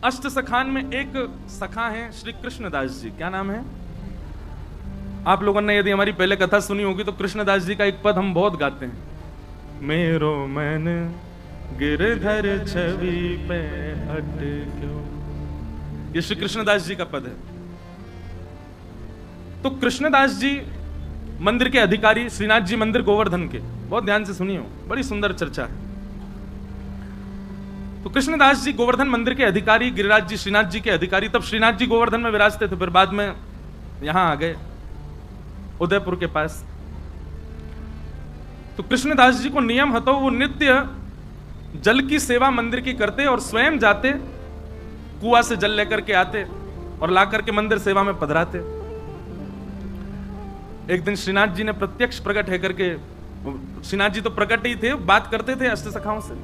अष्ट सखान में एक सखा है श्री कृष्णदास जी। क्या नाम है? आप लोगों ने यदि हमारी पहले कथा सुनी होगी तो कृष्णदास जी का एक पद हम बहुत गाते हैं, मेरो मन गिरधर छवि पे अटक्यो। ये श्री कृष्णदास जी का पद है। तो कृष्णदास जी मंदिर के अधिकारी, श्रीनाथ जी मंदिर गोवर्धन के, बहुत ध्यान से सुनियो, बड़ी सुंदर चर्चा है। तो कृष्णदास जी गोवर्धन मंदिर के अधिकारी, गिरिराज जी श्रीनाथ जी के अधिकारी। तब श्रीनाथ जी गोवर्धन में विराजते थे, फिर बाद में यहां आ गए उदयपुर के पास। तो कृष्णदास जी को नियम हतो, वो नित्य जल की सेवा मंदिर की करते और स्वयं जाते, कुआं से जल लेकर के आते और ला करके मंदिर सेवा में पधराते। एक दिन श्रीनाथ जी ने प्रत्यक्ष प्रकट है करके, श्रीनाथ जी तो प्रकट ही थे, बात करते थे अष्ट सखाओं से।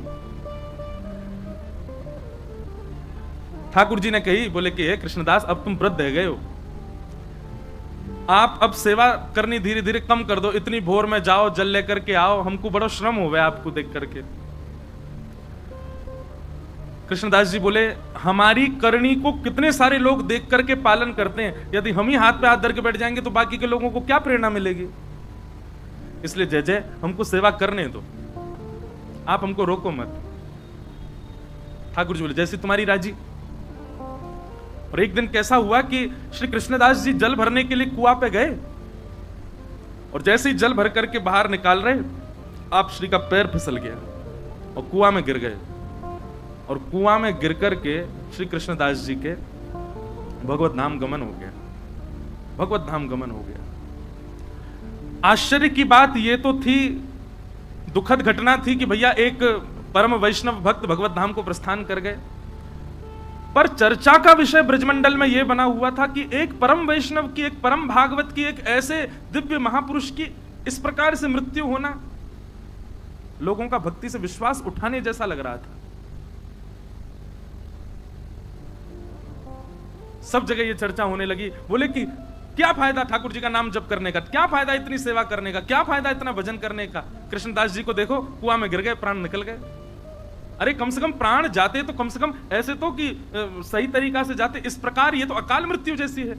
ठाकुर जी ने कही, बोले कि हे कृष्णदास, अब तुम वृद्ध रह गए हो, आप अब सेवा करनी धीरे धीरे कम कर दो, इतनी भोर में जाओ जल लेकर के आओ, हमको बड़ा श्रम हो गया आपको देख करके। कृष्णदास जी बोले, हमारी करनी को कितने सारे लोग देख करके पालन करते हैं, यदि हम ही हाथ पे हाथ धर के बैठ जाएंगे तो बाकी के लोगों को क्या प्रेरणा मिलेगी। इसलिए जय जय, हमको सेवा करने दो, आप हमको रोको मत। ठाकुर जी बोले, जैसी तुम्हारी राजी। और एक दिन कैसा हुआ कि श्री कृष्णदास जी जल भरने के लिए कुआं पे गए और जैसे ही जल भर करके बाहर निकाल रहे, आप श्री का पैर फिसल गया और कुआं में गिर गए। और कुआं में गिर करके श्री कृष्णदास जी के भगवत नाम गमन हो गया, भगवत धाम गमन हो गया। आश्चर्य की बात यह तो थी, दुखद घटना थी कि भैया एक परम वैष्णव भक्त भगवत धाम को प्रस्थान कर गए, पर चर्चा का विषय ब्रजमंडल में यह बना हुआ था कि एक परम वैष्णव की, एक परम भागवत की, एक ऐसे दिव्य महापुरुष की इस प्रकार से मृत्यु होना लोगों का भक्ति से विश्वास उठाने जैसा लग रहा था। सब जगह ये चर्चा होने लगी। बोले कि क्या फायदा ठाकुर जी का नाम जप करने का, क्या फायदा इतनी सेवा करने का, क्या फायदा इतना भजन करने का। कृष्णदास जी को देखो, कुआं में गिर गए, प्राण निकल गए। अरे कम से कम प्राण जाते तो कम से कम ऐसे तो कि सही तरीका से जाते, इस प्रकार ये तो अकाल मृत्यु जैसी है।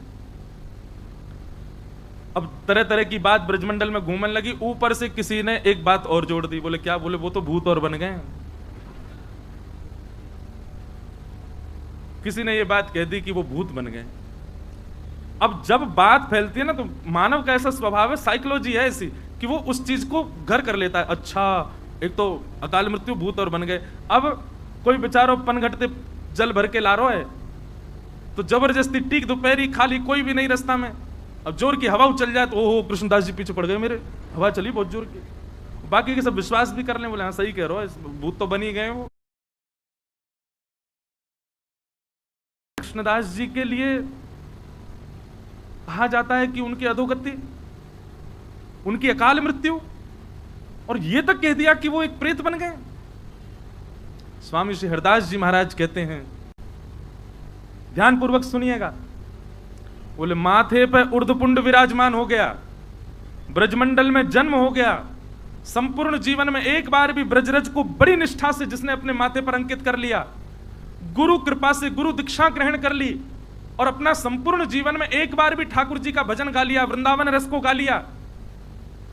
अब तरह तरह की बात ब्रजमंडल में घूमने लगी। ऊपर से किसी ने एक बात और जोड़ दी। बोले क्या? बोले वो तो भूत और बन गए। किसी ने ये बात कह दी कि वो भूत बन गए। अब जब बात फैलती है ना, तो मानव का ऐसा स्वभाव है, साइकोलॉजी है ऐसी कि वो उस चीज को घर कर लेता है। अच्छा, एक तो अकाल मृत्यु, भूत और बन गए। अब कोई बेचारो पनघटते जल भर के ला रहा है, तो जबरदस्ती टीक दोपहरी खाली, कोई भी नहीं रास्ता में, अब जोर की हवा चल जाए तो ओहो कृष्णदास जी पीछे पड़ गए मेरे, हवा चली बहुत जोर की। बाकी के सब विश्वास भी कर ले, बोले हाँ सही कह रहे हो, भूत तो बन ही गए वो। कृष्णदास जी के लिए कहा जाता है कि उनकी अधोगति, उनकी अकाल मृत्यु, और यह तक कह दिया कि वो एक प्रेत बन गए। स्वामी श्री हरदास जी महाराज कहते हैं, ध्यान पूर्वक सुनिएगा, बोले माथे पर ऊर्ध्वपुंड विराजमान हो गया, ब्रजमंडल में जन्म हो गया, संपूर्ण जीवन में एक बार भी ब्रजरज को बड़ी निष्ठा से जिसने अपने माथे पर अंकित कर लिया, गुरु कृपा से गुरु दीक्षा ग्रहण कर ली और अपना संपूर्ण जीवन में एक बार भी ठाकुर जी का भजन गा लिया, वृंदावन रस को गा लिया,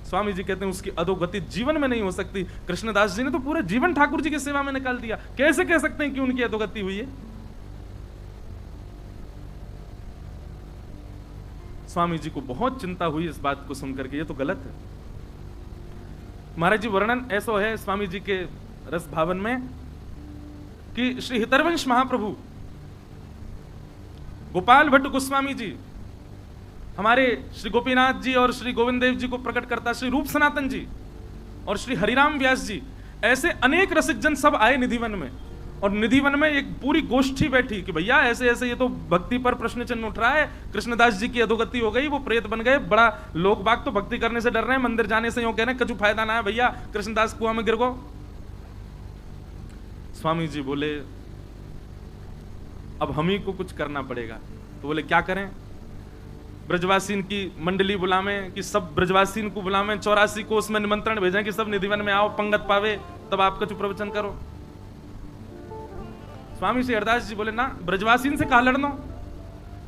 स्वामी जी कहते हैं उसकी अधोगति जीवन में नहीं हो सकती। कृष्णदास जी ने तो पूरे जीवन ठाकुर जी की सेवा में निकाल दिया, कैसे कह सकते हैं कि उनकी अधोगति हुई है? स्वामी जी को बहुत चिंता हुई इस बात को सुनकर के, ये तो गलत है। महाराज जी वर्णन ऐसा है स्वामी जी के रस भावन में कि श्री हितरवंश महाप्रभु गोपाल भट्ट गोस्वामी जी, हमारे श्री गोपीनाथ जी और श्री गोविंद देव जी को प्रकट करता श्री रूप सनातन जी और श्री हरिराम व्यास जी, ऐसे अनेक रसिक जन सब आए निधिवन में, और निधिवन में एक पूरी गोष्ठी बैठी कि भैया ऐसे ऐसे ये तो भक्ति पर प्रश्न चिन्ह उठ रहा है, कृष्णदास जी की अधोगति हो गई, वो प्रेत बन गए, बड़ा लोग बाग तो भक्ति करने से डर रहे हैं, मंदिर जाने से यूं कह रहे हैं कछु फायदा ना है भैया, कृष्णदास कुआं में गिर गो। स्वामी जी बोले अब हम ही को कुछ करना पड़ेगा। तो बोले क्या करें? ब्रजवासीन की मंडली बुलावें कि सब ब्रजवासीन को बुलावें, 84 को उसमें निमंत्रण भेजें कि सब निधिवन में आओ, पंगत पावे, तब आप कछु प्रवचन करो। स्वामी श्री हरदास जी बोले ना, ब्रजवासीन से कहा लड़नो,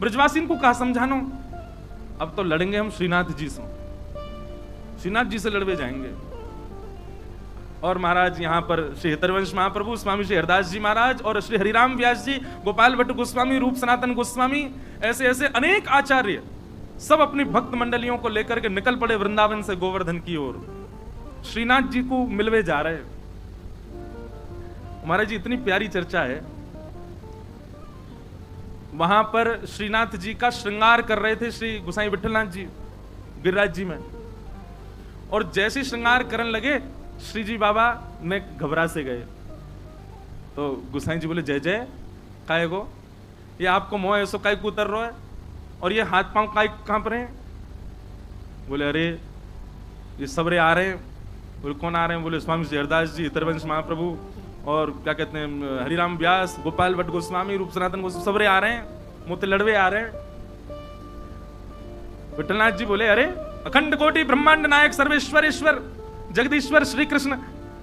ब्रजवासीन को कहा समझानो, अब तो लड़ेंगे हम श्रीनाथ जी से, श्रीनाथ जी से लड़वे जाएंगे। और महाराज यहाँ पर श्री हितरवंश महाप्रभु, स्वामी श्री हरदास जी महाराज और श्री हरिराम व्यास जी, गोपाल भट्ट गोस्वामी, रूप सनातन गोस्वामी, ऐसे ऐसे अनेक आचार्य सब अपनी भक्त मंडलियों को लेकर के निकल पड़े वृंदावन से गोवर्धन की ओर, श्रीनाथ जी को मिलवे जा रहे। महाराज जी इतनी प्यारी चर्चा है, वहां पर श्रीनाथ जी का श्रृंगार कर रहे थे श्री गोसाई विठलनाथ जी गिरिराज जी में, और जैसे श्रृंगार करने लगे श्री जी बाबा ने घबरा से गए। तो गोसाई जी बोले जय जय, काय गो, ये आपको मोह ऐसो काय को उतर रहा है, और ये हाथ पांव काय कांप रहे हैं? बोले अरे ये सबरे आ रहे हैं। बोले कौन आ रहे हैं? बोले स्वामी श्री हरदास जी, हितरवंश महाप्रभु, और क्या कहते हैं हरिराम व्यास, गोपाल भट्ट गोस्वामी, रूप सनातन गोस्वामी, सबरे आ रहे हैं, मोते लड़वे आ रहे हैं। विठलनाथ जी बोले अरे अखंड कोटि ब्रह्मांड नायक सर्वेश्वर ईश्वर जगदीश्वर श्री कृष्ण,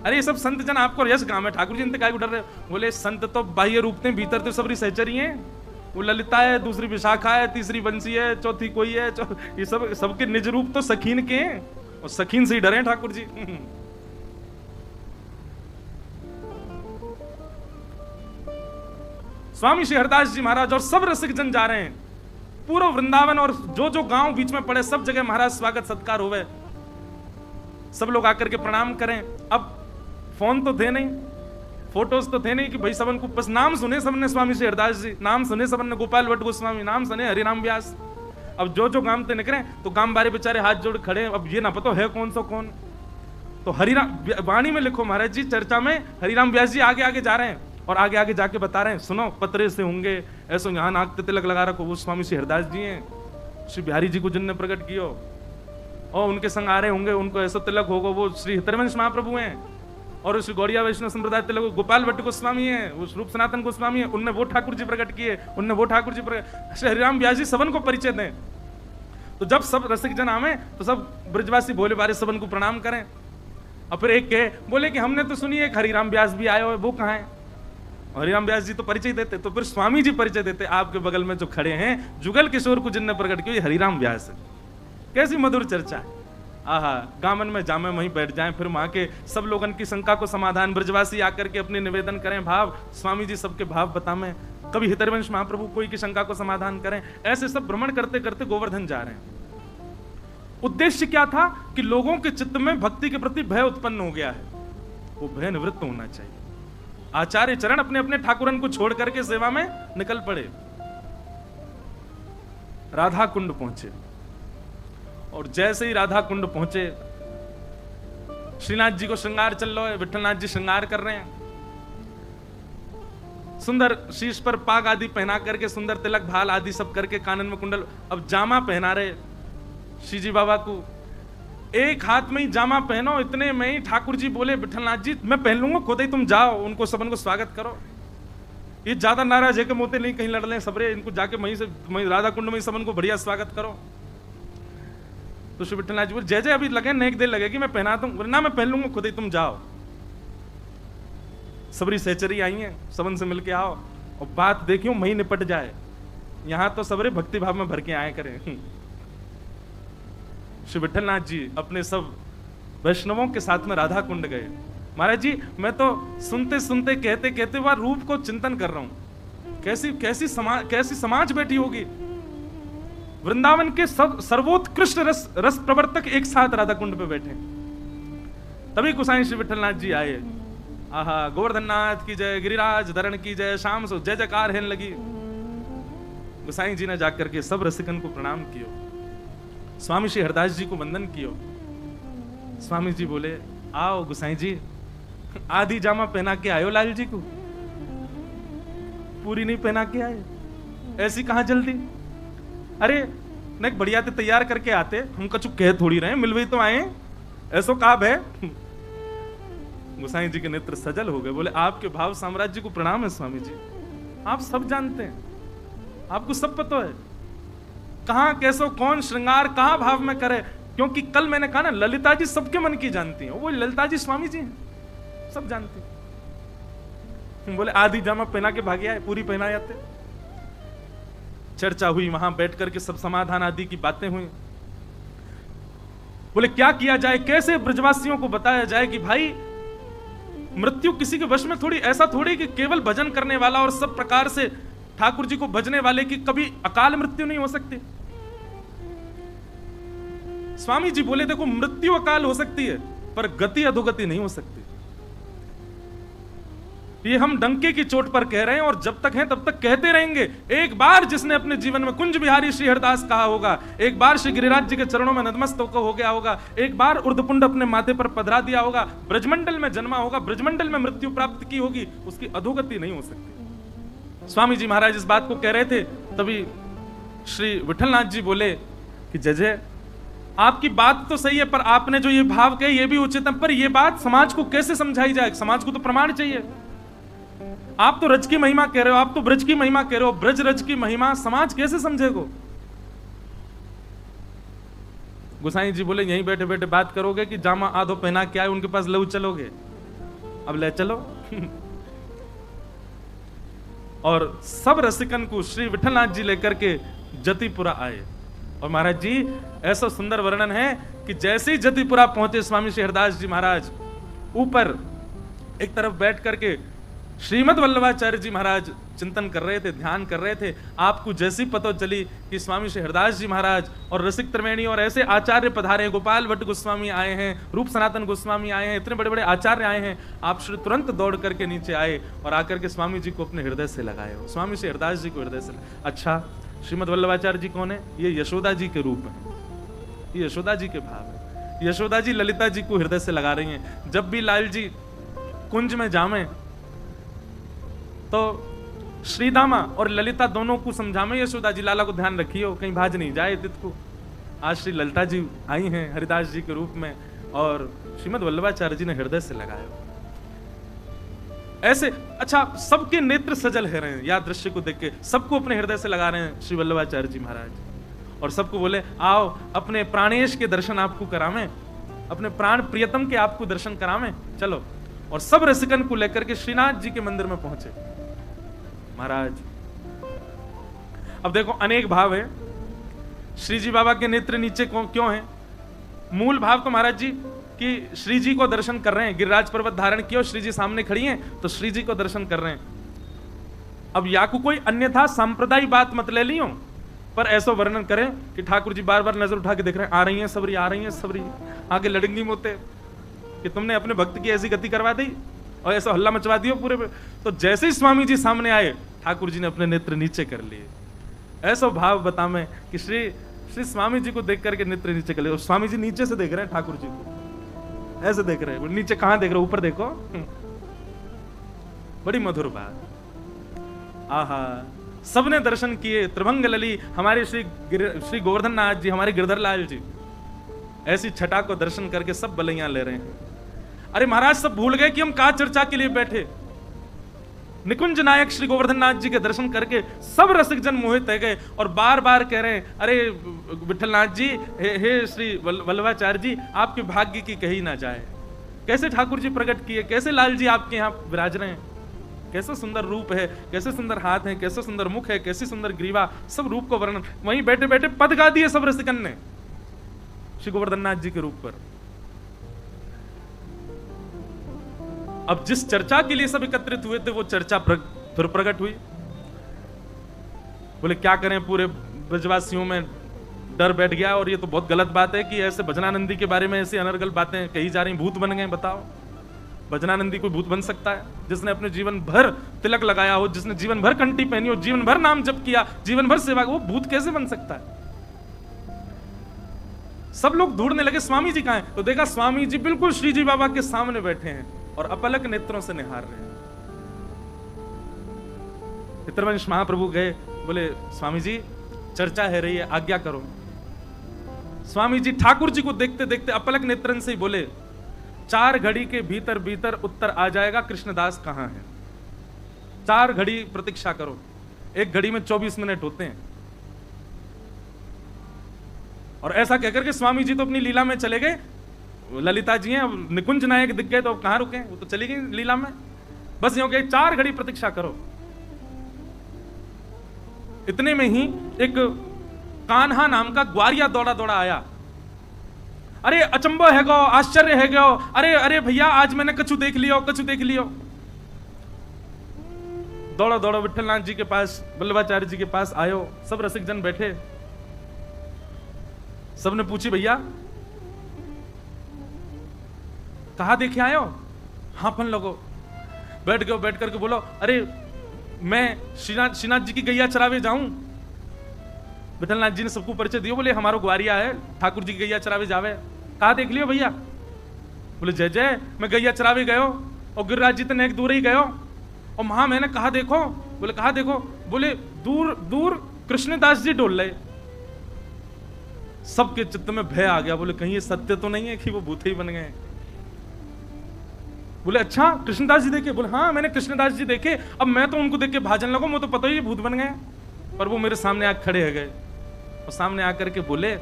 अरे ये सब संत जन आपको यश गांव है, ठाकुर जी इनते काय डर रहे? बोले संत तो बाह्य रूप थे, भीतर तो सबरी सहचरी हैं। वो ललिता है, दूसरी विशाखा है, तीसरी बंसी है, चौथी कोई है, ये सब सबके निज रूप तो सखीन के हैं, और सखीन से ही डरे ठाकुर जी। स्वामी श्री हरदास जी महाराज और सब रसिक जन जा रहे हैं, पूरा वृंदावन और जो जो गांव बीच में पड़े सब जगह महाराज स्वागत सत्कार होवे, सब लोग आकर के प्रणाम करें। अब फोन तो थे नहीं, फोटोज तो थे नहीं कि भाई सबन को बस नाम सुने सबने स्वामी श्री हरदास जी, नाम सुने सबन ने गोपाल भट्ट गोस्वामी, नाम सुने हरिराम व्यास। अब जो जो गांव से निकले तो गांव बारे बेचारे हाथ जोड़ खड़े, अब ये ना पता है कौन सो कौन। तो हरिराम वाणी में लिखो महाराज जी, चर्चा में हरिराम व्यास जी आगे आगे जा रहे हैं और आगे आगे जाके बता रहे हैं, सुनो पतरे से होंगे ऐसो, यहाँ नाक पे तिलक लगा रखो, वो स्वामी श्री हरदास जी हैं, श्री बिहारी जी को जिनने प्रकट कियो, और उनके संग आ रहे होंगे, उनको ऐसा तिलक होगा, वो श्री हितरवंश महाप्रभु हैं, और श्री गौड़िया वैष्णव संप्रदाय तिलक गोपाल भट्ट गोस्वामी है, वो रूप सनातन गोस्वामी है, उनने वो ठाकुर जी प्रकट किए, उनने वो ठाकुर जी प्रकट, श्री हरिराम व्यास जी सबन को परिचय दें। तो जब सब रसिक जन आवे तो सब ब्रजवासी भोले बारे सबन को प्रणाम करें। और फिर एक कहे बोले कि हमने तो सुनी है हरिराम व्यास भी आए हुए, वो कहाँ है? हरिराम व्यास जी तो परिचय देते, तो फिर स्वामी जी परिचय देते, आपके बगल में जो खड़े हैं जुगल किशोर को जिनने प्रकट किया, हरिराम व्यास है। कैसी मधुर चर्चा है, आहा, गामन में जामे वहीं बैठ जाएं, फिर वहां के सब लोगन की शंका को समाधान, ब्रजवासी आकर के अपने निवेदन करें भाव, स्वामी जी सबके भाव बताएं, कभी हितरवंश महाप्रभु कोई की शंका को समाधान करें, ऐसे सब भ्रमण करते करते गोवर्धन जा रहे हैं। उद्देश्य क्या था कि लोगों के चित्त में भक्ति के प्रति भय उत्पन्न हो गया है, वो भय निवृत्त होना चाहिए। आचार्य चरण अपने अपने ठाकुरन को छोड़ करके सेवा में निकल पड़े। राधा कुंड पहुंचे, और जैसे ही राधा कुंड पहुंचे, श्रीनाथ जी को श्रृंगार चल रहा है, विठलनाथ जी श्रृंगार कर रहे हैं, सुंदर शीश पर पाग आदि पहना करके, सुंदर तिलक भाल आदि सब करके, कानन में कुंडल, अब जामा पहना रहे श्री जी बाबा को। एक हाथ में ही जामा पहनो, इतने में ही ठाकुर जी बोले विठलनाथ जी मैं पहन लूंगा, खुद ही तुम जाओ, उनको सबन को स्वागत करो। ये ज्यादा नाराज है कि मोते नहीं कहीं लड़ लें सबरे, इनको जाके वहीं से राधा कुंड में सबन को बढ़िया स्वागत करो। तो श्री विठलनाथ जी बोले जय जय, अभी लगे नेक देर लगेगी, मैं पहना दूं। बोले ना मैं पहन लूंगा, खुद ही तुम जाओ। सबरी सहचरी आई है, सबन से मिलके आओ और बात देखियो वहीं निपट जाए, यहां तो सबरे भक्ति भाव में भर के आए करें। श्री विठलनाथ जी अपने सब वैष्णवों के साथ में राधा कुंड गए। महाराज जी मैं तो सुनते सुनते कहते कहते वह रूप को चिंतन कर रहा हूं, कैसी समाज बैठी होगी। वृंदावन के सब सर्वोत्कृष्ट रस प्रवर्तक एक साथ राधा कुंड पे बैठे। तभी गोसाई श्री विठलनाथ जी आए। आहा, गोवर्धन नाथ की जय, गिरिराज धरण की जय, शाम सो जय जयकार हेन लगी। गोसाई जी ने जाकर के सब रसिकन को प्रणाम कियो, स्वामी श्री हरदास जी को वंदन कियो। स्वामी जी बोले आओ गोसाई जी, आधी जामा पहना के आयो लाल जी को, पूरी नहीं पहना के आए, ऐसी कहां जल्दी? अरे न बढ़िया ते तैयार करके आते, हम कछु कह थोड़ी रहे, मिलवे तो आए, ऐसो काब है। गोसाई जी के नेत्र सजल हो गए, बोले आपके भाव साम्राज्य को प्रणाम है स्वामी जी, आप सब जानते हैं, आपको सब पता है कहां कैसो कौन श्रृंगार कहां भाव में करे। क्योंकि कल मैंने कहा ना ललिता जी सबके मन की जानती हैं, वो ललिता जी स्वामी जी हैं, सब जानते हैं। बोले आधी जामा पहना के भागे आए, पूरी पहना आते। चर्चा हुई, वहां बैठ करके सब समाधान आदि की बातें हुई। बोले क्या किया जाए, कैसे ब्रजवासियों को बताया जाए कि भाई मृत्यु किसी के वश में थोड़ी, ऐसा थोड़ी कि केवल भजन करने वाला और सब प्रकार से ठाकुर जी को भजने वाले की कभी अकाल मृत्यु नहीं हो सकती। स्वामी जी बोले देखो मृत्यु अकाल हो सकती है पर गति अधोगति नहीं हो सकती। ये हम डंके की चोट पर कह रहे हैं और जब तक हैं तब तक कहते रहेंगे। एक बार जिसने अपने जीवन में कुंज बिहारी श्री हरदास कहा होगा, एक बार श्री गिरिराज जी के चरणों में नतमस्तक हो गया होगा, एक बार उर्धपुंड अपने माथे पर पधरा दिया होगा, ब्रजमंडल में जन्मा होगा, ब्रजमंडल में मृत्यु प्राप्त की होगी, उसकी अधोगति नहीं हो सकती। स्वामी जी महाराज इस बात को कह रहे थे, तभी श्री विठलनाथ जी बोले कि जय जय, आपकी बात तो सही है पर आपने जो ये भाव कहे ये भी उचित है, पर ये बात समाज को कैसे समझाई जाए? समाज को तो प्रमाण चाहिए। आप तो रज की महिमा कह रहे हो, आप तो ब्रज की महिमा कह रहे हो, ब्रज रज की महिमा समाज कैसे समझेगो? गोसाई जी बोले यहीं बैठे बैठे बात करोगे कि जामा आधो पहना के आए उनके पास लहू चलोगे? अब ले चलो। और सब रसिकन को श्री विठलनाथ जी लेकर के जतिपुरा आए। और महाराज जी ऐसा सुंदर वर्णन है कि जैसे ही जतिपुरा पहुंचे स्वामी श्री हरदास जी महाराज ऊपर एक तरफ बैठ करके श्रीमद वल्लभाचार्य जी महाराज चिंतन कर रहे थे, ध्यान कर रहे थे। आपको जैसी पता चली कि स्वामी श्री हरदास जी महाराज और रसिक त्रिवेणी और ऐसे आचार्य पधारे, गोपाल भट्ट गोस्वामी आए हैं, रूप सनातन गोस्वामी आए हैं, इतने बड़े बड़े आचार्य आए हैं, आप श्री तुरंत दौड़ करके नीचे आए और आकर के स्वामी जी को अपने हृदय से लगाए हो। स्वामी श्री हरदास जी को हृदय से अच्छा, श्रीमद वल्लभाचार्य जी कौन है? ये यशोदा जी के रूप है, ये यशोदा जी के भाव है। यशोदा जी ललिता जी को हृदय से लगा रही हैं। जब भी लाल जी कुंज में जामे तो श्रीदामा और ललिता दोनों को समझामे, यशोदा जी लाला को ध्यान रखियो कहीं भाज नहीं जाए तित को। आज श्री ललिता जी आई हैं हरिदास जी के रूप में और श्रीमद वल्लभाचार्य जी ने हृदय से लगाया ऐसे। अच्छा, सबके नेत्र सजल है रहे हैं या दृश्य को देख के, सबको अपने हृदय से लगा रहे हैं श्री वल्लभाचार्य जी महाराज और सबको बोले आओ अपने प्राणेश के दर्शन आपको करावें, अपने प्राण प्रियतम के आपको दर्शन करावें, चलो। और सब रसिकन को लेकर के श्रीनाथ जी के मंदिर में पहुंचे महाराज। अब देखो अनेक भाव है, श्री जी बाबा के नेत्र नीचे क्यों है? मूल भाव तो महाराज जी कि श्री जी को दर्शन कर रहे हैं, गिरिराज पर्वत धारण किया, श्री जी सामने खड़ी हैं तो श्री जी को दर्शन कर रहे हैं। अब या को कोई अन्यथा सांप्रदायिक बात मत ले लियो, पर ऐसा वर्णन करें कि ठाकुर जी बार बार नजर उठा के देख रहे हैं, आ रही हैं सबरी, आ रही हैं सबरी, आगे लड़ेंगी मोते कि तुमने अपने भक्त की ऐसी गति करवा दी और ऐसा हल्ला मचवा दियो पूरे पे। तो जैसे ही स्वामी जी सामने आए ठाकुर जी ने अपने नेत्र नीचे कर लिए। ऐसा भाव बता मैं कि श्री स्वामी जी को देख करके नेत्र नीचे कर लिए। और स्वामी जी नीचे से देख रहे हैं ठाकुर जी को, ऐसे देख रहे हैं, नीचे कहां देख रहे हो? ऊपर देखो। बड़ी मधुर बात। आहा, सबने दर्शन किए। त्रिभंग लली हमारे श्री गोवर्धन नाथ जी, हमारे गिरधर लाल जी, ऐसी छटा को दर्शन करके सब बलैयां ले रहे हैं। अरे महाराज सब भूल गए कि हम का चर्चा के लिए बैठे। निकुंज नायक श्री गोवर्धन नाथ जी के दर्शन करके सब रसिक जन मोहित हो गए और बार बार कह रहे हैं, अरे विठलनाथ जी, हे श्री वल्लभाचार्य जी, आपके भाग्य की कही ना जाए। कैसे ठाकुर जी प्रकट किए, कैसे लाल जी आपके यहाँ विराज रहे हैं, कैसा सुंदर रूप है, कैसे सुंदर हाथ है, कैसे सुंदर मुख है, कैसी सुंदर ग्रीवा, सब रूप को वर्णन वहीं बैठे बैठे पद गा दिए सब रसिकन ने श्री गोवर्धन नाथ जी के रूप पर। अब जिस चर्चा के लिए सब एकत्रित हुए थे वो चर्चा फिर प्रकट हुई। बोले क्या करें, पूरे ब्रजवासियों में डर बैठ गया और ये तो बहुत गलत बात है कि ऐसे भजनानंदी के बारे में ऐसी अनर्गल बातें कही जा रही, भूत बन गए। बताओ, भजनानंदी कोई भूत बन सकता है? जिसने अपने जीवन भर तिलक लगाया हो, जिसने जीवन भर कंठी पहनी हो, जीवन भर नाम जप किया, जीवन भर सेवा, वो भूत कैसे बन सकता है? सब लोग ढूंढने लगे स्वामी जी कहां हैं, तो देखा स्वामी जी बिल्कुल श्री जी बाबा के सामने बैठे हैं और अपलक नेत्रों से निहार रहे हैं। पितरवंश महाप्रभु गए, बोले स्वामी जी चर्चा है रही है, आज्ञा करो। स्वामी जी ठाकुर जी को देखते देखते अपलक नेत्रन से ही बोले, 4 घड़ी के भीतर भीतर उत्तर आ जाएगा कृष्णदास कहां है। 4 घड़ी प्रतीक्षा करो, 1 घड़ी में 24 मिनट होते हैं। और ऐसा कहकर के स्वामी जी तो अपनी लीला में चले गए। ललिता जी हैं, अब निकुंज नायक दिख गए तो कहां रुके, वो तो चली गई लीला में। बस यूं कहे 4 घड़ी प्रतीक्षा करो। इतने में ही एक कान्हा नाम का ग्वारिया दौड़ा दौड़ा आया। अरे अचंबो है गो, आश्चर्य है गो, अरे अरे भैया आज मैंने कछु देख लियो, कछु देख लियो। दौड़ो दौड़ो विठलनाथ जी के पास, वल्लभाचार्य जी के पास आयो। सब रसिक जन बैठे, सबने पूछी भैया कहा देखे आयो? हाँ अपन लोगों बैठ गए, बैठ करके बोलो अरे मैं श्रीनाथ जी की गैया चरावे जाऊं। विठलनाथ जी ने सबको परिचय दियो, बोले हमारो ग्वारिया है, ठाकुर जी की गैया चरावे जावे। कहा देख लियो भैया? बोले जय जय मैं गैया चरावे गयो और गिरिराज जी तक दूर ही गयो और वहां मैंने कहा देखो। बोले कहा देखो? बोले दूर दूर कृष्णदास जी डोल रहे। सबके चित्त में भय आ गया, बोले कहीं ये सत्य तो नहीं है कि वो भूत ही बन गए। बोले अच्छा कृष्णदास जी देखे? बोले हाँ मैंने कृष्णदास जी देखे, अब मैं तो उनको देख के भाजन लगो, मुझे तो पता ही भूत बन गए। पर वो मेरे सामने आकर खड़े हो गए और सामने आकर के बोले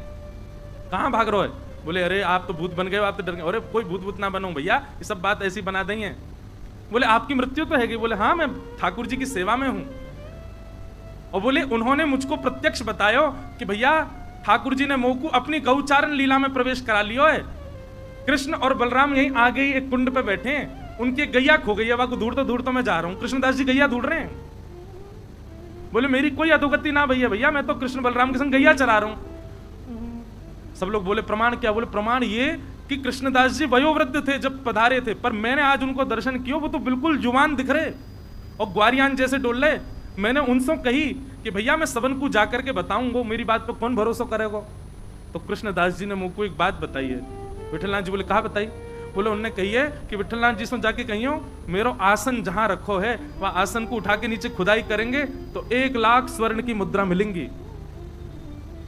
कहां भाग रहे हो? बोले अरे आप तो भूत बन गए, आप तो डर गए। अरे कोई भूत भूत ना बनो भैया, ये सब बात ऐसी बना देंगे। बोले आपकी मृत्यु तो है? बोले हाँ मैं ठाकुर जी की सेवा में हूं। और बोले उन्होंने मुझको प्रत्यक्ष बतायो कि भैया ठाकुर जी ने मोकू अपनी गौचारण लीला में प्रवेश करा लियो है। कृष्ण और बलराम यहीं आगे ही एक कुंड पे बैठे हैं, उनकी गैया खो गई है, वहां ढूंढ तो मैं जा रहा हूं। कृष्णदास जी गैया ढूंढ रहे हैं। बोले मेरी कोई अधोगति ना भैया, भैया मैं तो कृष्ण बलराम के संग गैया चरा रहा हूं। सब लोग बोले प्रमाण क्या? बोले प्रमाण ये कि कृष्णदास जी वयोवृद्ध थे जब पधारे थे, पर मैंने आज उनको दर्शन किया, वो तो बिल्कुल जुवान दिख रहे और ग्वारियान जैसे डोल रहे। मैंने उनसे कही कि भैया मैं सबन को जाकर के बताऊंगा, मेरी बात पर कौन भरोसा करेगा? तो कृष्णदास जी ने मुझको एक बात बताई है। विठलनाथ जी बोले कहा बताई? बोले उन्होंने कही है कि विठलनाथ जी से जाके कहियो मेरो आसन जहां रखो है वह आसन को उठा के नीचे खुदाई करेंगे तो 1 लाख स्वर्ण की मुद्रा मिलेंगी।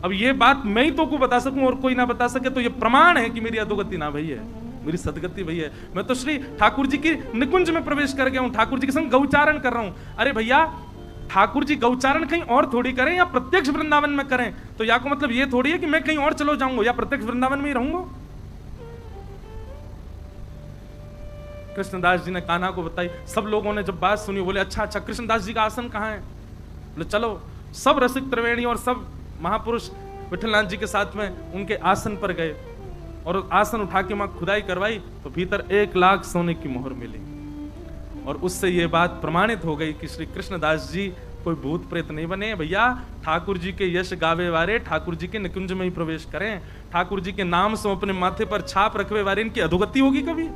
अब ये बात मैं ही तो को बता सकूं और कोई ना बता सके, तो ये प्रमाण है कि मेरी अधोगति ना भई है, मेरी सदगति भई है। मैं तो श्री ठाकुर जी की निकुंज में प्रवेश कर गया हूं, ठाकुर जी के संग गौचारण कर रहा हूं। अरे भैया ठाकुर जी गौचारण कहीं और थोड़ी करें या प्रत्यक्ष वृंदावन में करें, तो या को मतलब ये थोड़ी है कि मैं कहीं और चलो जाऊंगा या प्रत्यक्ष वृंदावन में ही रहूंगा। कृष्णदास जी ने कान्हा को बताई। सब लोगों ने जब बात सुनी बोले अच्छा अच्छा कृष्णदास जी का आसन कहाँ है? बोले चलो। सब रसिक त्रिवेणी और सब महापुरुष विठलनाथ जी के साथ में उनके आसन पर गए और आसन उठा के वहां खुदाई करवाई तो भीतर 1 लाख सोने की मोहर मिली। और उससे ये बात प्रमाणित हो गई कि श्री कृष्णदास जी कोई भूत प्रेत नहीं बने भैया, ठाकुर जी के यश गावे वारे ठाकुर जी के निकुंज में ही प्रवेश करें, ठाकुर जी के नाम से अपने माथे पर छाप रखवे वारे इनकी अधोगति होगी कभी?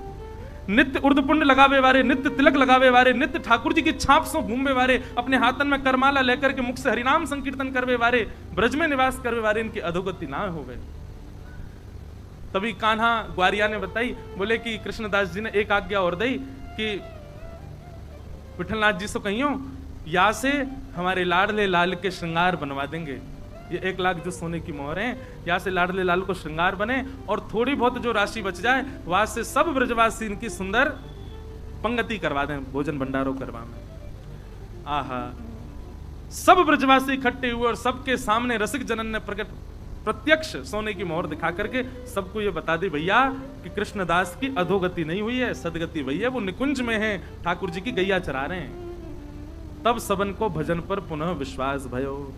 नित्य उर्दपुंड लगावे वारे, नित्य तिलक लगावे वारे, नित्य ठाकुर जी की छाप से घूमवे वारे, अपने हाथन में करमाला लेकर के मुख से हरिनाम संकीर्तन करवे वारे, ब्रज में निवास करवे वारे इनकी अधोगति ना होवे। तभी कान्हा ग्वारिया ने बताई, बोले कि कृष्णदास जी ने एक आज्ञा और दी कि विठलनाथ जी से कहियो या से हमारे लाडले लाल के श्रृंगार बनवा देंगे। ये 1 लाख जो सोने की मोहर है, यहाँ से लाडले लाल को श्रृंगार बने और थोड़ी बहुत जो राशि बच जाए वहां से सब ब्रजवासी इनकी सुंदर पंगति करवा दें, भोजन भंडारों करवा में। आहा, सब ब्रजवासी इकट्ठे हुए और सबके सामने रसिक जनन ने प्रत्यक्ष सोने की मोहर दिखा करके सबको ये बता दी भैया कि कृष्णदास की अधोगति नहीं हुई है, सदगति हुई है, वो निकुंज में है, ठाकुर जी की गैया चरा रहे हैं। तब सबन को भजन पर पुनः विश्वास भयो।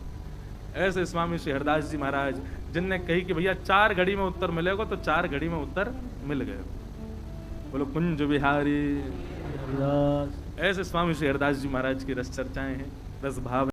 ऐसे स्वामी श्री हरदास जी महाराज जिनने कही कि भैया 4 घड़ी में उत्तर मिलेगा तो 4 घड़ी में उत्तर मिल गए। बोलो कुंज बिहारी। ऐसे स्वामी श्री हरदास जी महाराज की रस चर्चाएं हैं, रस भाव।